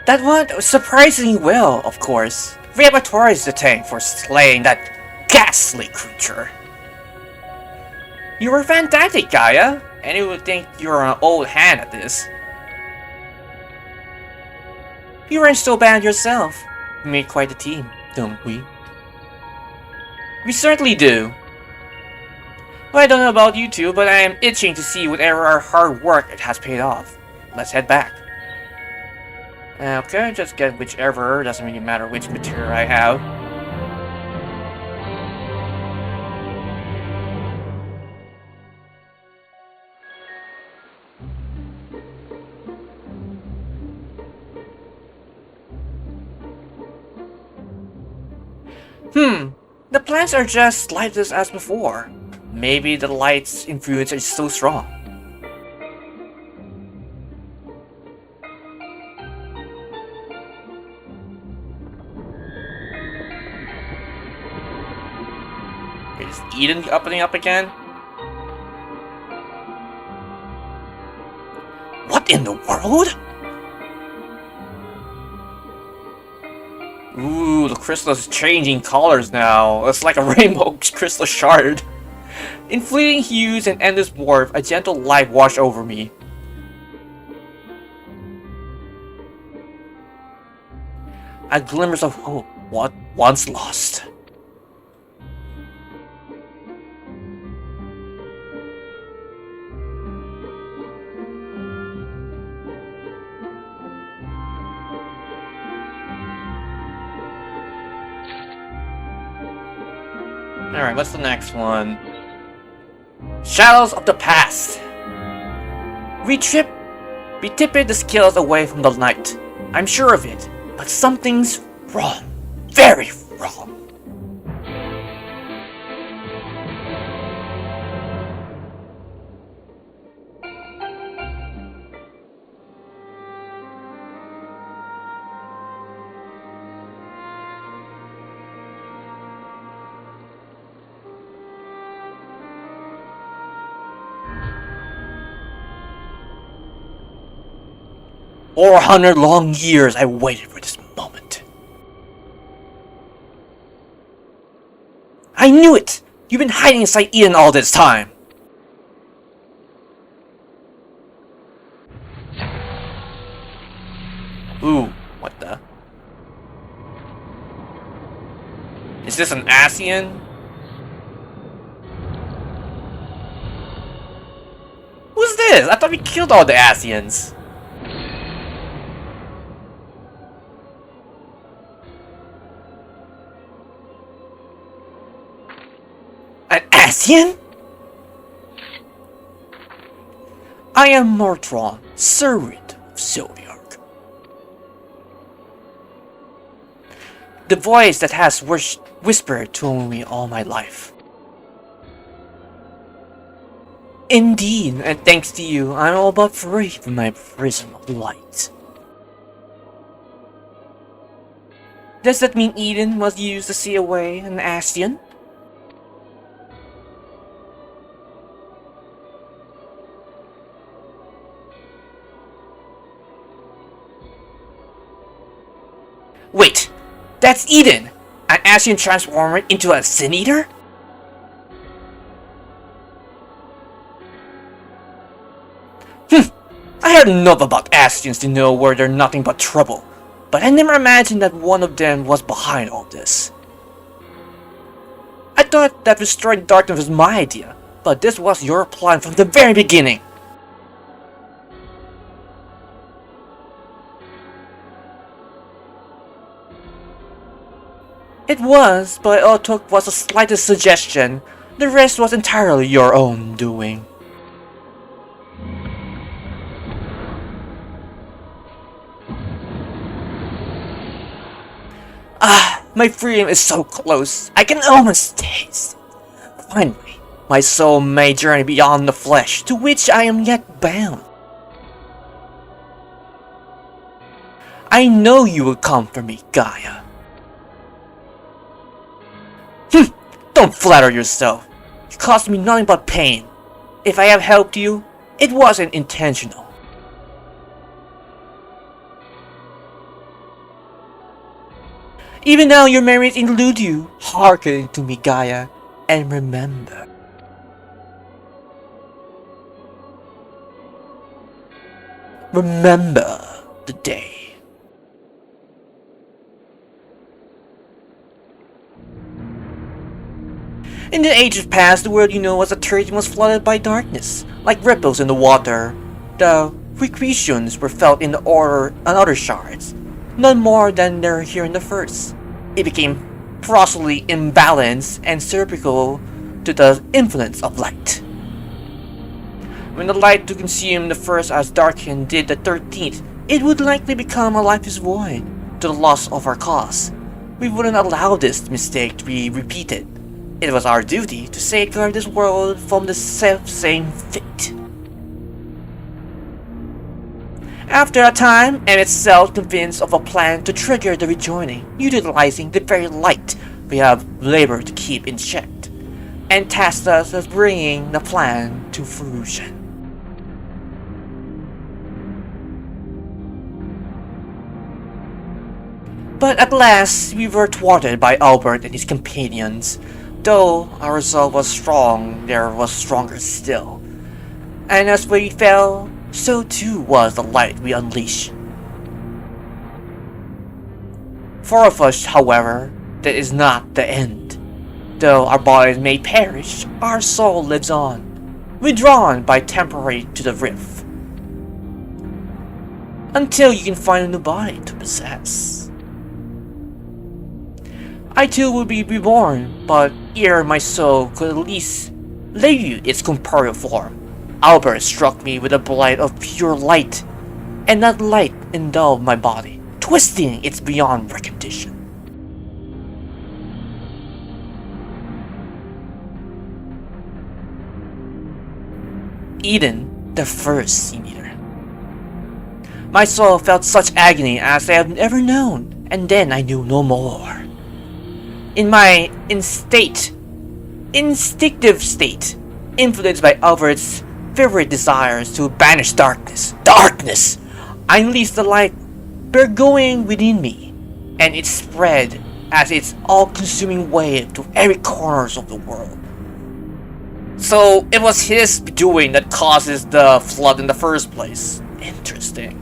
That went surprisingly well, of course. Repertoires to thank for slaying that ghastly creature. You were fantastic, Gaia. Anyone would think you're an old hand at this. You weren't so bad yourself. We made quite a team, don't we? We certainly do. Well, I don't know about you two, but I am itching to see whatever our hard work it has paid off. Let's head back. Okay, just get whichever, doesn't really matter which material I have. The plants are just lightless as before. Maybe the light's influence is so strong. Is Eden opening up again? What in the world? Ooh, the crystal is changing colors now. It's like a rainbow crystal shard. In fleeting hues and endless warmth, a gentle light washed over me. A glimmers of hope, what once lost. Alright, what's the next one? Shadows of the Past. We tip the scales away from the light. I'm sure of it, but something's wrong. Very wrong. For 100 long years I waited for this moment. I knew it! You've been hiding inside Eden all this time! Ooh, what the? Is this an Asian? Who's this? I thought we killed all the Asians. An Asian? I am Mortron, servant of Zodiac. The voice that has whispered to me all my life. Indeed, and thanks to you, I'm all but free from my prison of light. Does that mean Eden was used to see away an Asian? Wait, that's Eden! An Asian transformer into a Sin Eater? I heard enough about Asians to know where they're nothing but trouble, but I never imagined that one of them was behind all this. I thought that restoring darkness was my idea, but this was your plan from the very beginning. It was, but all it took was the slightest suggestion. The rest was entirely your own doing. Ah, my freedom is so close. I can almost taste it. Finally, my soul may journey beyond the flesh, to which I am yet bound. I know you will come for me, Gaia. Don't flatter yourself. You caused me nothing but pain. If I have helped you, it wasn't intentional. Even now your memories elude you. Hearken to me, Gaia, and remember. Remember the day. In the ages past, the world you know as Ethereum was flooded by darkness. Like ripples in the water, the recreations were felt in the order and other shards, none more than they're here in the first. It became prosely imbalanced and susceptible to the influence of light. When the light to consume the first as darkened did the 13th, it would likely become a lifeless void to the loss of our cause. We wouldn't allow this mistake to be repeated. It was our duty to safeguard this world from the self-same fate. After a time, Emmett self convinced of a plan to trigger the rejoining, utilizing the very light we have labored to keep in check, and tasked us with bringing the plan to fruition. But at last, we were thwarted by Albert and his companions. Though our resolve was strong, there was stronger still. And as we fell, so too was the light we unleashed. For us, however, that is not the end. Though our bodies may perish, our soul lives on, withdrawn by temporary to the rift. Until you can find a new body to possess. I too will be reborn, but ere my soul could at least leave its corporeal form, Albert struck me with a blight of pure light, and that light endowed my body, twisting it beyond recognition. Eden, the first Sin Eater. My soul felt such agony as I have never known, and then I knew no more. In my instinctive state, influenced by Albert's favorite desires to banish darkness, I unleashed the light burgeoning within me, and it spread as its all-consuming wave to every corner of the world. So it was his doing that causes the flood in the first place. Interesting.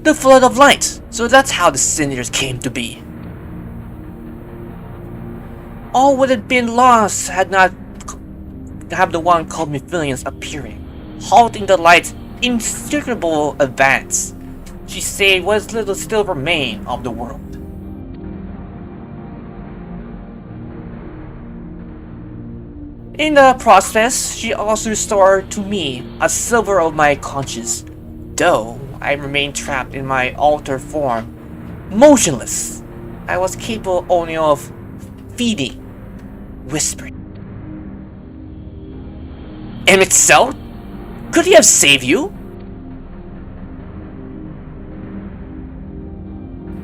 The flood of light. So that's how the Sin Eaters came to be. All would have been lost had not have the one called Mephilians appearing, halting the light's inextricable advance. She saved what little still remained of the world. In the process, she also restored to me a silver of my conscience, though I remained trapped in my altered form, motionless. I was capable only of feeding, whispering. Emmett Cell? Could he have saved you?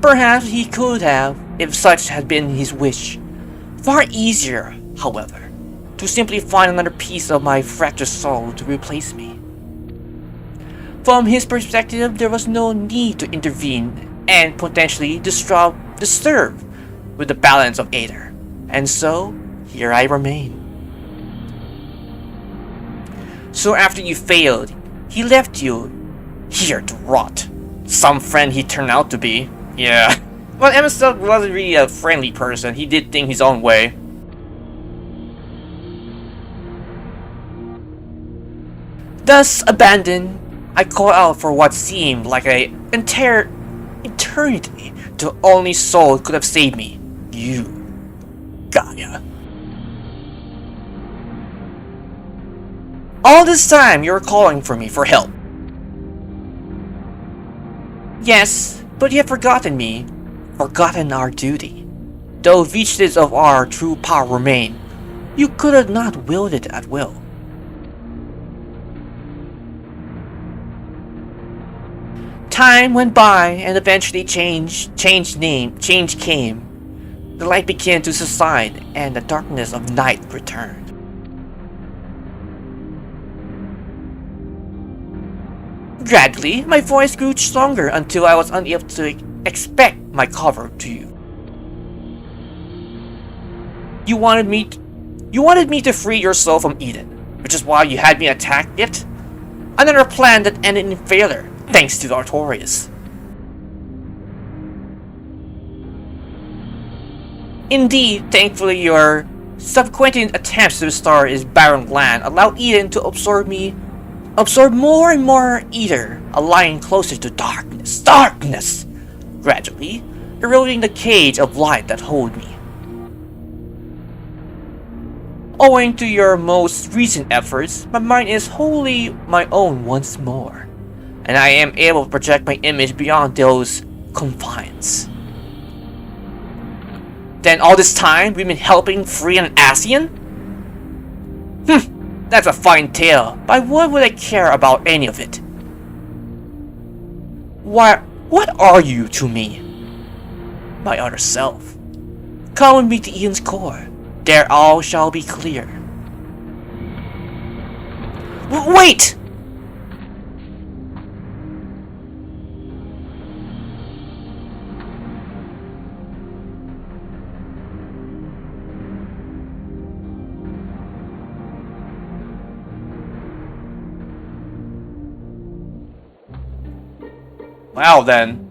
Perhaps he could have, if such had been his wish. Far easier, however, to simply find another piece of my fractured soul to replace me. From his perspective, there was no need to intervene and potentially disturb with the balance of Aether. And so, here I remain. So after you failed, he left you here to rot. Some friend he turned out to be. Yeah. Well, Emmett wasn't really a friendly person. He did things his own way. Thus abandoned, I called out for what seemed like an entire eternity. The only soul could have saved me. You, Gaia. All this time you were calling for me for help. Yes, but you have forgotten me. Forgotten our duty. Though vestige of our true power remain, you could have not wielded it at will. Time went by, and eventually change came. The light began to subside, and the darkness of night returned. Gradually, my voice grew stronger until I was unable to expect my cover to you. You wanted me to free your soul from Eden, which is why you had me attack it? Another plan that ended in failure, thanks to the Artorias. Indeed, thankfully your subsequent attempts to restore his barren land allowed Eden to absorb more and more ether, aligning closer to darkness, gradually eroding the cage of light that held me. Owing to your most recent efforts, my mind is wholly my own once more, and I am able to project my image beyond those confines. Then all this time, we've been helping free an Asian? That's a fine tale, but why would I care about any of it? What are you to me? My other self. Come with me to Eden's core. There all shall be clear. Wait! Wow then.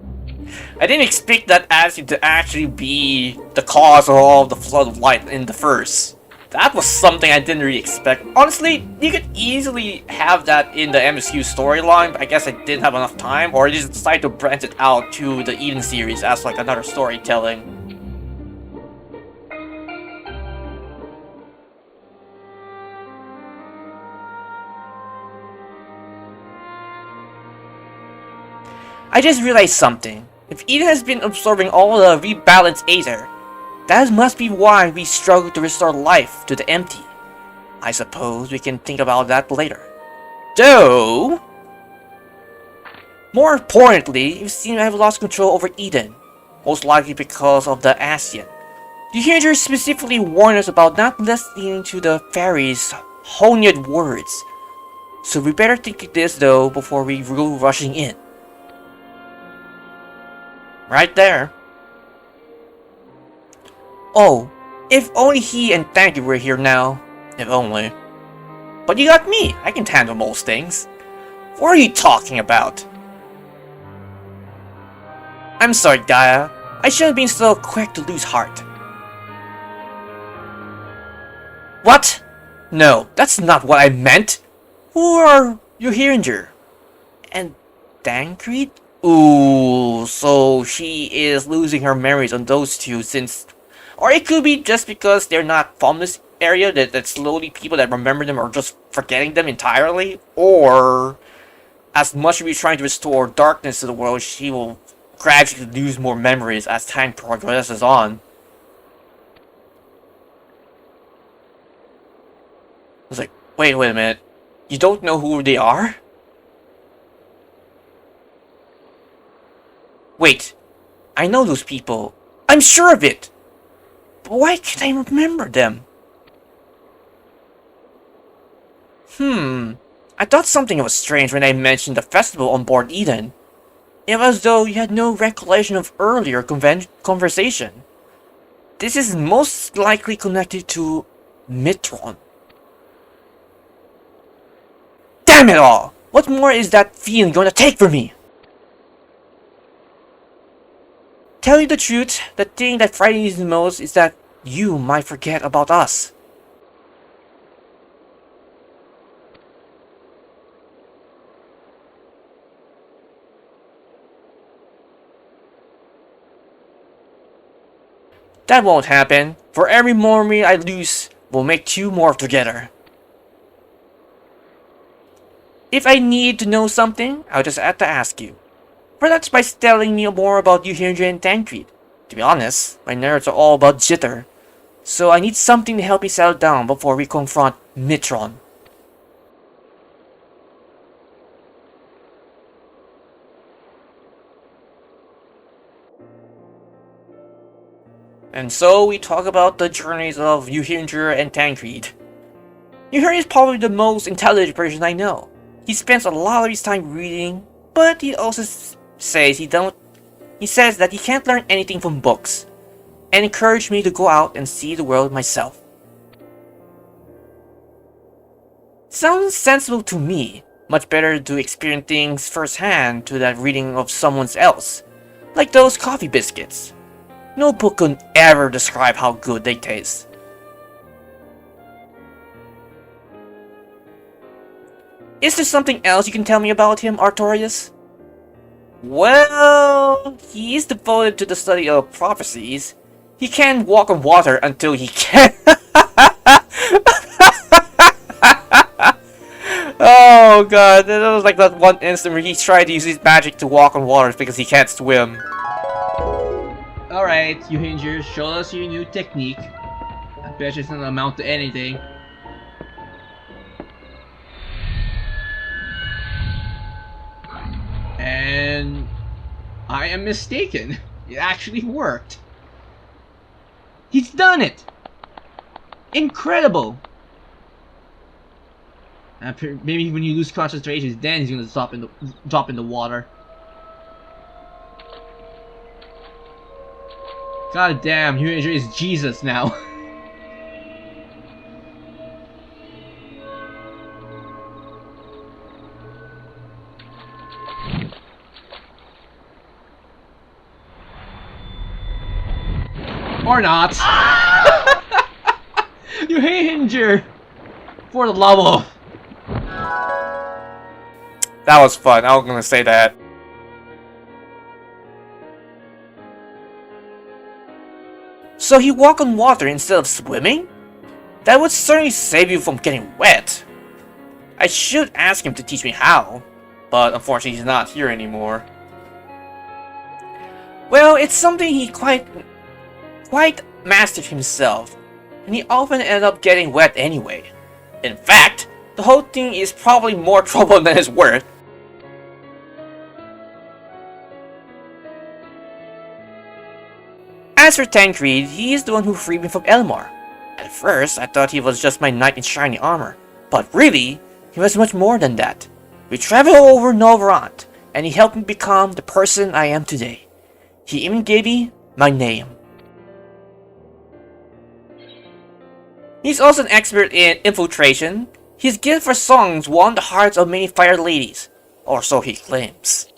I didn't expect that acid to actually be the cause of all the flood of light in the first. That was something I didn't really expect. Honestly, you could easily have that in the MSU storyline, but I guess I didn't have enough time, or I just decided to branch it out to the Eden series as like another storytelling. I just realized something. If Eden has been absorbing all the rebalanced aether, that must be why we struggle to restore life to the empty. I suppose we can think about that later. Though, more importantly, you seem to have lost control over Eden, most likely because of the Asian. The Hunger specifically warned us about not listening to the fairies' honeyed words, so we better think of this though before we go rushing in. Right there. Oh, if only he and Tanky were here now. If only. But you got me. I can handle most things. What are you talking about? I'm sorry, Gaia. I shouldn't have been so quick to lose heart. What? No, that's not what I meant. Who are you hearing here? And Tancred? Ooh, so she is losing her memories on those two since... Or it could be just because they're not from this area, that slowly people that remember them are just forgetting them entirely. Or, as much as we're trying to restore darkness to the world, she will gradually lose more memories as time progresses on. I was like, wait a minute. You don't know who they are? Wait, I know those people. I'm sure of it! But why can't I remember them? I thought something was strange when I mentioned the festival on board Eden. It was as though you had no recollection of earlier conversation. This is most likely connected to Mitron. Damn it all! What more is that feeling going to take from me? Tell you the truth, the thing that frightens me the most is that you might forget about us. That won't happen. For every memory I lose, we'll make 2 more together. If I need to know something, I'll just have to ask you. Perhaps by telling me more about Yuhindra and Tancred. To be honest, my nerves are all about jitter, so I need something to help me settle down before we confront Mitron. And so we talk about the journeys of Yuhindra and Tancred. Yuhindra is probably the most intelligent person I know. He spends a lot of his time reading, but he also says he says that he can't learn anything from books, and encouraged me to go out and see the world myself. Sounds sensible to me. Much better to experience things firsthand to that reading of someone else, like those coffee biscuits. No book could ever describe how good they taste. Is there something else you can tell me about him, Artorias? Well, he is devoted to the study of prophecies. He can't walk on water until he can. Oh god, that was like that one instant where he tried to use his magic to walk on water because he can't swim. Alright, you Hingers, show us your new technique. I bet it doesn't amount to anything. And I am mistaken. It actually worked. He's done it! Incredible! Maybe when you lose concentration, then he's gonna drop in the water. God damn, Human Injury is Jesus now. Or not. You Hinger! For the love of... That was fun, I was gonna say that. So he walked on water instead of swimming? That would certainly save you from getting wet. I should ask him to teach me how, but unfortunately he's not here anymore. Well, it's something he quite mastered himself, and he often ends up getting wet anyway. In fact, the whole thing is probably more trouble than it's worth. As for Tancred, he is the one who freed me from Elmar. At first, I thought he was just my knight in shiny armor, but really, he was much more than that. We traveled over Novrant, and he helped me become the person I am today. He even gave me my name. He's also an expert in infiltration. His gift for songs won the hearts of many fire ladies, or so he claims.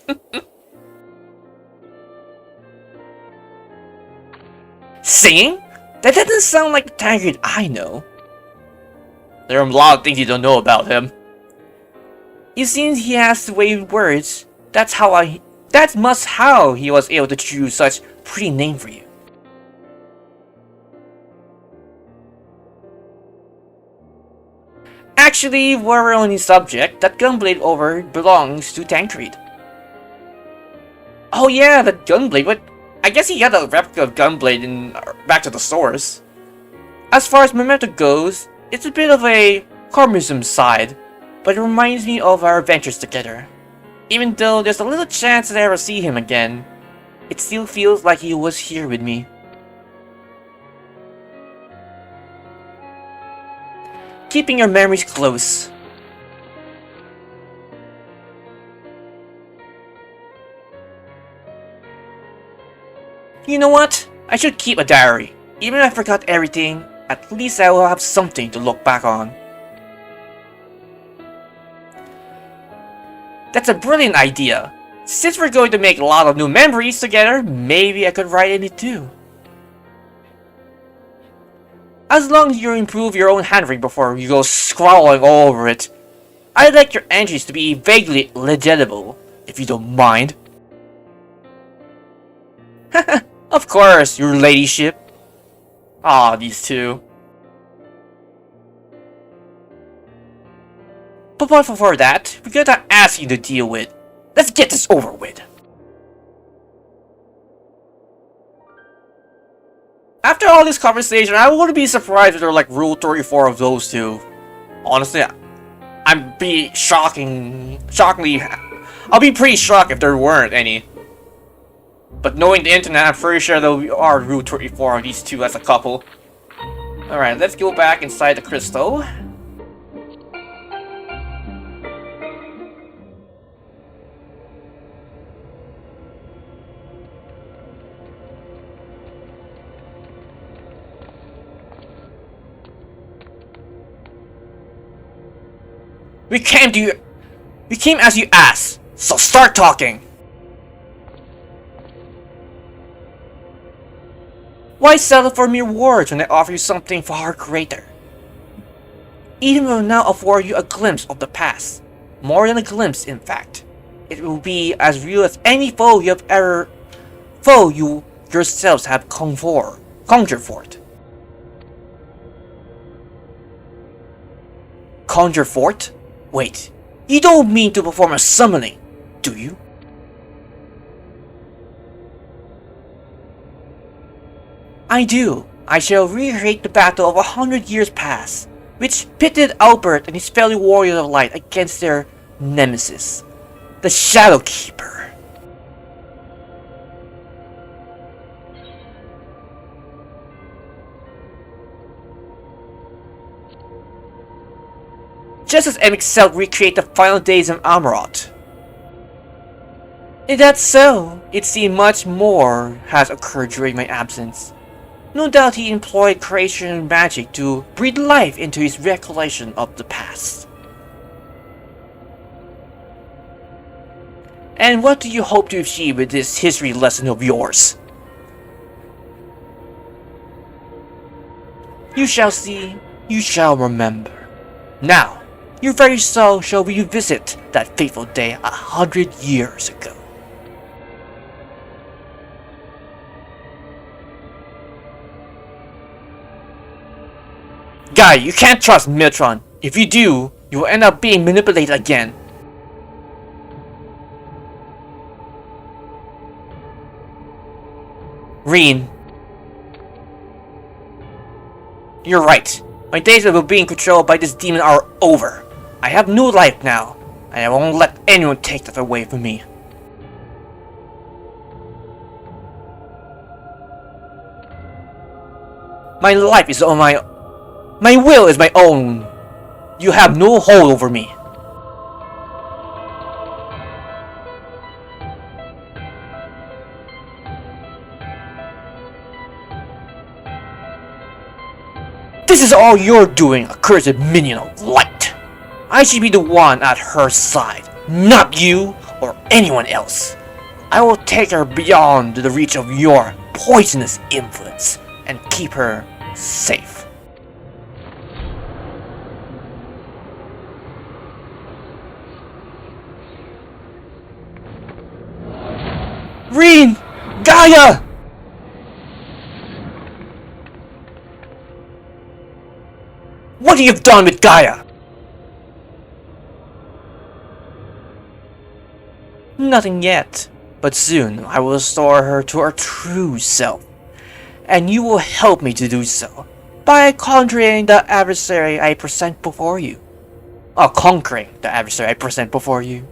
Singing? That doesn't sound like the Tancred I know. There are a lot of things you don't know about him. It seems he has the way with words. That's how he was able to choose such a pretty name for you. Actually, while we're on the subject, that gunblade over belongs to Tancred. Oh yeah, that gunblade, but I guess he got a replica of gunblade in back to the source. As far as Memento goes, it's a bit of a cumbersome side, but it reminds me of our adventures together. Even though there's a little chance that I ever see him again, it still feels like he was here with me. Keeping your memories close. You know what? I should keep a diary. Even if I forgot everything, at least I will have something to look back on. That's a brilliant idea. Since we're going to make a lot of new memories together, maybe I could write in it too. As long as you improve your own handwriting before you go scrawling all over it. I'd like your entries to be vaguely legible, if you don't mind. Of course, your ladyship. Ah, these two. But before that, we got an asking to deal with. Let's get this over with. After all this conversation, I wouldn't be surprised if there were like Rule 34 of those two. Honestly, I'd be shockingly, I'll be pretty shocked if there weren't any. But knowing the internet, I'm pretty sure there are Rule 34 of these two as a couple. Alright, let's go back inside the crystal. We came to you. We came as you asked, so start talking. Why settle for mere words when I offer you something far greater? Eden will now afford you a glimpse of the past. More than a glimpse, in fact. It will be as real as any foe you yourselves have conjured forth. Conjure forth? Wait, you don't mean to perform a summoning, do you? I do. I shall recreate the battle of 100 years past, which pitted Albert and his fellow warriors of light against their nemesis, the Shadowkeeper. Just as M itself recreate the final days of Amaroth. If that's so, it seems much more has occurred during my absence. No doubt he employed creation magic to breathe life into his recollection of the past. And what do you hope to achieve with this history lesson of yours? You shall see, you shall remember. Now, your very soul shall revisit that fateful day 100 years ago. Gaia, you can't trust Miltron. If you do, you will end up being manipulated again. Reen. You're right. My days of being controlled by this demon are over. I have new life now, and I won't let anyone take that away from me. My life is on my will is my own. You have no hold over me. This is all you're doing, accursed minion of light. I should be the one at her side, not you or anyone else. I will take her beyond the reach of your poisonous influence and keep her safe. Reen! Gaia! What have you done with Gaia? Nothing yet, but soon I will restore her to her true self, and you will help me to do so by conquering the adversary I present before you. Conquering the adversary I present before you.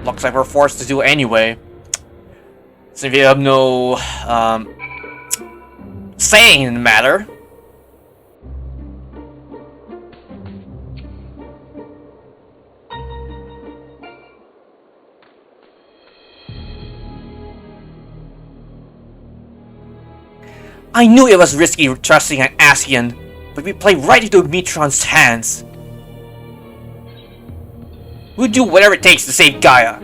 Looks like we're forced to do anyway. Since we have no saying in the matter. I knew it was risky trusting an Ascian, but we played right into Mitron's hands. We'll do whatever it takes to save Gaia.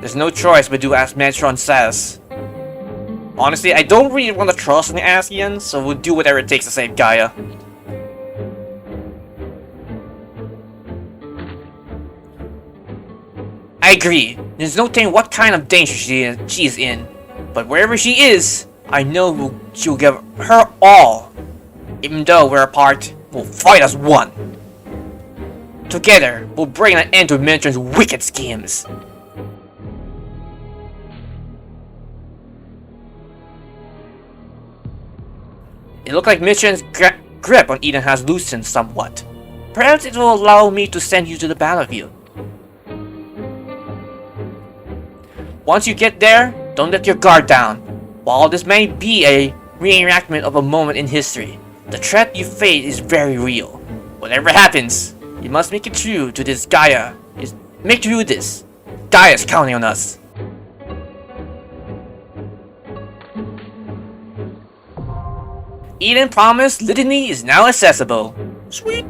There's no choice but do as Mitron says. Honestly, I don't really want to trust an Ascian, so we'll do whatever it takes to save Gaia. I agree. There's no telling what kind of danger she is in, but wherever she is, I know she'll give her all. Even though we're apart, we'll fight as one. Together, we'll bring an end to Mitron's wicked schemes. It looks like Mitron's grip on Eden has loosened somewhat. Perhaps it will allow me to send you to the battlefield. Once you get there, don't let your guard down. While this may be a reenactment of a moment in history, the threat you face is very real. Whatever happens, you must make it through to this Gaia. Make through this. Gaia's counting on us. Eden Promise Litany is now accessible. Sweet.